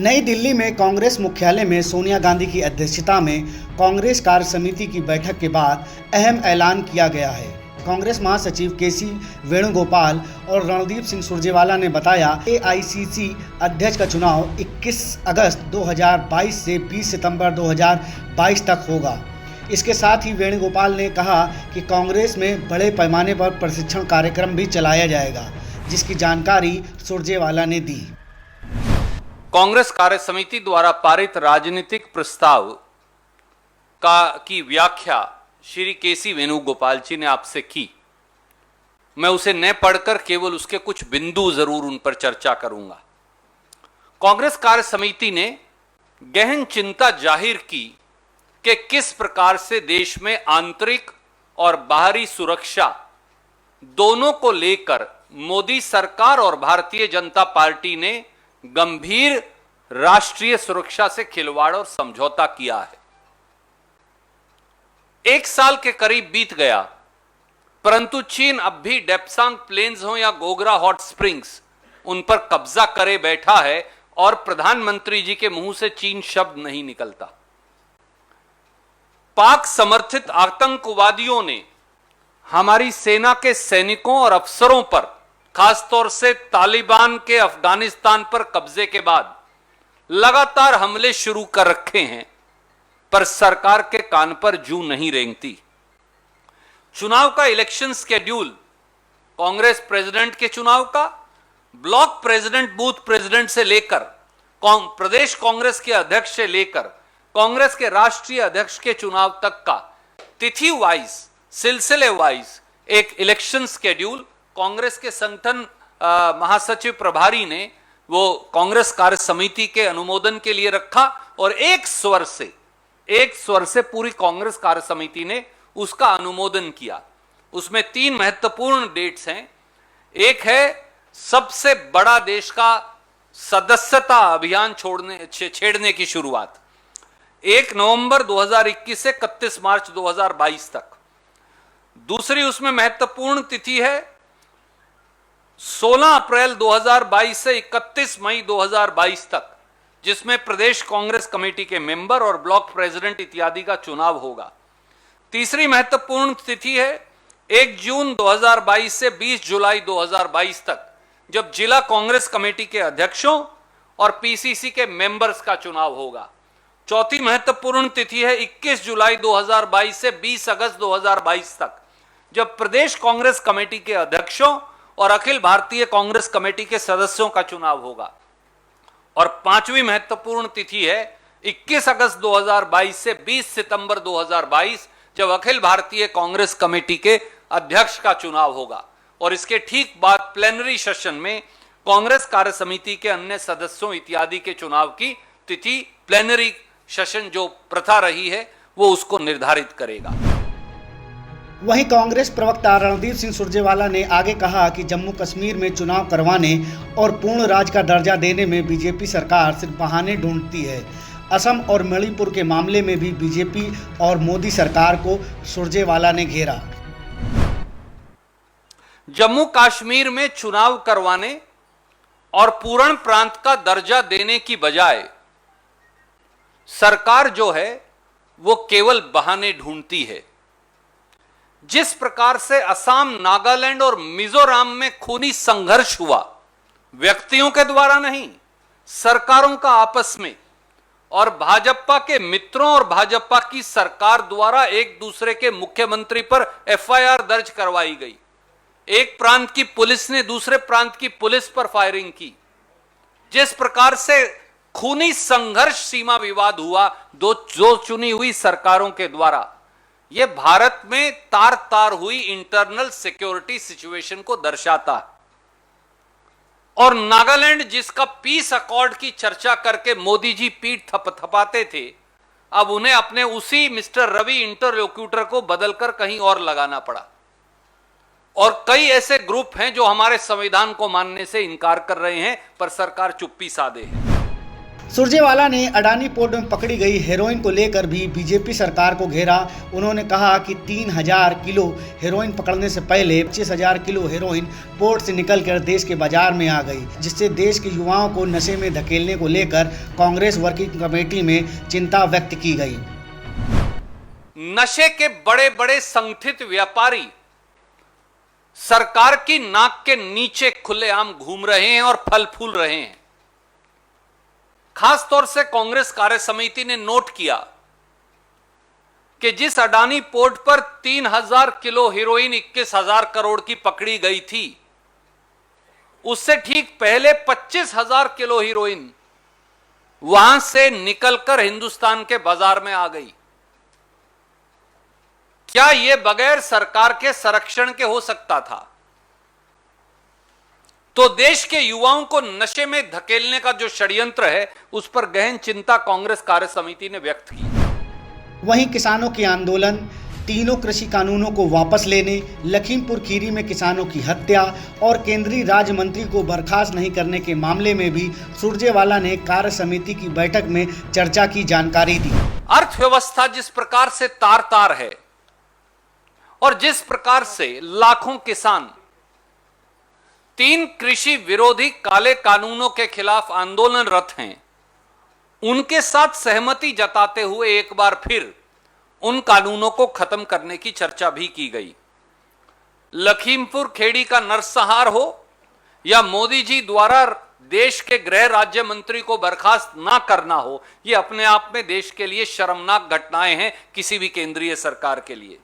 नई दिल्ली में कांग्रेस मुख्यालय में सोनिया गांधी की अध्यक्षता में कांग्रेस कार्य समिति की बैठक के बाद अहम ऐलान किया गया है। कांग्रेस महासचिव केसी वेणुगोपाल और रणदीप सिंह सुरजेवाला ने बताया, एआईसीसी अध्यक्ष का चुनाव 21 अगस्त 2022 से 20 सितंबर 2022 तक होगा। इसके साथ ही वेणुगोपाल ने कहा कि कांग्रेस में बड़े पैमाने पर प्रशिक्षण कार्यक्रम भी चलाया जाएगा, जिसकी जानकारी सुरजेवाला ने दी। कांग्रेस कार्य समिति द्वारा पारित राजनीतिक प्रस्ताव की व्याख्या श्री केसी वेणुगोपाल जी ने आपसे की। मैं उसे न पढ़कर केवल उसके कुछ बिंदु जरूर उन पर चर्चा करूंगा। कांग्रेस कार्य समिति ने गहन चिंता जाहिर की कि किस प्रकार से देश में आंतरिक और बाहरी सुरक्षा दोनों को लेकर मोदी सरकार और भारतीय जनता पार्टी ने गंभीर राष्ट्रीय सुरक्षा से खिलवाड़ और समझौता किया है। 1 साल के करीब बीत गया, परंतु चीन अब भी डेप्सांग प्लेन्स हो या गोगरा हॉट स्प्रिंग्स उन पर कब्जा करे बैठा है और प्रधानमंत्री जी के मुंह से चीन शब्द नहीं निकलता। पाक समर्थित आतंकवादियों ने हमारी सेना के सैनिकों और अफसरों पर, खासतौर से तालिबान के अफगानिस्तान पर कब्जे के बाद लगातार हमले शुरू कर रखे हैं, पर सरकार के कान पर जूं नहीं रेंगती। चुनाव का इलेक्शन स्केड्यूल, कांग्रेस प्रेसिडेंट के चुनाव का, ब्लॉक प्रेसिडेंट, बूथ प्रेसिडेंट से लेकर प्रदेश कांग्रेस के अध्यक्ष से लेकर कांग्रेस के राष्ट्रीय अध्यक्ष के चुनाव तक का तिथि वाइज, सिलसिले वाइज एक इलेक्शन स्केड्यूल कांग्रेस के संगठन महासचिव प्रभारी ने वो कांग्रेस कार्य समिति के अनुमोदन के लिए रखा और एक स्वर से पूरी कांग्रेस कार्य समिति ने उसका अनुमोदन किया। उसमें 3 महत्वपूर्ण डेट्स हैं। एक है सबसे बड़ा देश का सदस्यता अभियान छेड़ने की शुरुआत, 1 नवंबर 2021 से 31 मार्च 2022 तक। दूसरी उसमें महत्वपूर्ण तिथि है 16 अप्रैल 2022 से 31 मई 2022 तक, जिसमें प्रदेश कांग्रेस कमेटी के मेंबर और ब्लॉक प्रेसिडेंट इत्यादि का चुनाव होगा। तीसरी महत्वपूर्ण तिथि है 1 जून 2022 से 20 जुलाई 2022 तक, जब जिला कांग्रेस कमेटी के अध्यक्षों और पीसीसी के मेंबर्स का चुनाव होगा। चौथी महत्वपूर्ण तिथि है 21 जुलाई 2022 से 20 अगस्त 2022 तक, जब प्रदेश कांग्रेस कमेटी के अध्यक्षों और अखिल भारतीय कांग्रेस कमेटी के सदस्यों का चुनाव होगा। और 5वीं महत्वपूर्ण तिथि है 21 अगस्त 2022 से 20 सितंबर 2022, जब अखिल भारतीय कांग्रेस कमेटी के अध्यक्ष का चुनाव होगा। और इसके ठीक बाद प्लेनरी सेशन में कांग्रेस कार्य समिति के अन्य सदस्यों इत्यादि के चुनाव की तिथि प्लेनरी सेशन जो प्रथा रही है वो उसको निर्धारित करेगा। वहीं कांग्रेस प्रवक्ता रणदीप सिंह सुरजेवाला ने आगे कहा कि जम्मू कश्मीर में चुनाव करवाने और पूर्ण राज्य का दर्जा देने में बीजेपी सरकार सिर्फ बहाने ढूंढती है। असम और मणिपुर के मामले में भी बीजेपी और मोदी सरकार को सुरजेवाला ने घेरा। जम्मू कश्मीर में चुनाव करवाने और पूर्ण प्रांत का दर्जा देने की बजाय सरकार जो है वो केवल बहाने ढूंढती है। जिस प्रकार से असम, नागालैंड और मिजोरम में खूनी संघर्ष हुआ, व्यक्तियों के द्वारा नहीं, सरकारों का आपस में, और भाजपा के मित्रों और भाजपा की सरकार द्वारा एक दूसरे के मुख्यमंत्री पर एफआईआर दर्ज करवाई गई। एक प्रांत की पुलिस ने दूसरे प्रांत की पुलिस पर फायरिंग की। जिस प्रकार से खूनी संघर्ष, सीमा विवाद हुआ दो चुनी हुई सरकारों के द्वारा, यह भारत में तार तार हुई इंटरनल सिक्योरिटी सिचुएशन को दर्शाता है। और नागालैंड जिसका पीस अकॉर्ड की चर्चा करके मोदी जी पीठ थपथपाते थे, अब उन्हें अपने उसी मिस्टर रवि इंटरलोक्यूटर को बदलकर कहीं और लगाना पड़ा। और कई ऐसे ग्रुप हैं जो हमारे संविधान को मानने से इनकार कर रहे हैं, पर सरकार चुप्पी साधे है। सुरजेवाला ने अडानी पोर्ट में पकड़ी गई हेरोइन को लेकर भी बीजेपी सरकार को घेरा। उन्होंने कहा कि 3000 किलो हेरोइन पकड़ने से पहले 25,000 किलो हेरोइन पोर्ट से निकलकर देश के बाजार में आ गई, जिससे देश के युवाओं को नशे में धकेलने को लेकर कांग्रेस वर्किंग कमेटी में चिंता व्यक्त की गई। नशे के बड़े बड़े संगठित व्यापारी सरकार की नाक के नीचे खुलेआम घूम रहे हैं और फल फूल रहे हैं। खास तौर से कांग्रेस कार्य समिति ने नोट किया कि जिस अडानी पोर्ट पर 3000 किलो हीरोइन 21,000 करोड़ की पकड़ी गई थी, उससे ठीक पहले 25,000 किलो हीरोइन वहां से निकलकर हिंदुस्तान के बाजार में आ गई। क्या यह बगैर सरकार के संरक्षण के हो सकता था? तो देश के युवाओं को नशे में धकेलने का जो षड्यंत्र है, उस पर गहन चिंता कांग्रेस कार्य समिति ने व्यक्त की। वहीं किसानों के आंदोलन, तीनों कृषि कानूनों को वापस लेने, लखीमपुर खीरी में किसानों की हत्या और केंद्रीय राज्य मंत्री को बर्खास्त नहीं करने के मामले में भी सुरजेवाला ने कार्य समिति की बैठक में चर्चा की जानकारी दी। अर्थव्यवस्था जिस प्रकार से तार तार है और जिस प्रकार से लाखों किसान 3 कृषि विरोधी काले कानूनों के खिलाफ आंदोलनरत हैं, उनके साथ सहमति जताते हुए एक बार फिर उन कानूनों को खत्म करने की चर्चा भी की गई। लखीमपुर खेड़ी का नरसंहार हो या मोदी जी द्वारा देश के गृह राज्य मंत्री को बर्खास्त ना करना हो, यह अपने आप में देश के लिए शर्मनाक घटनाएं हैं, किसी भी केंद्रीय सरकार के लिए।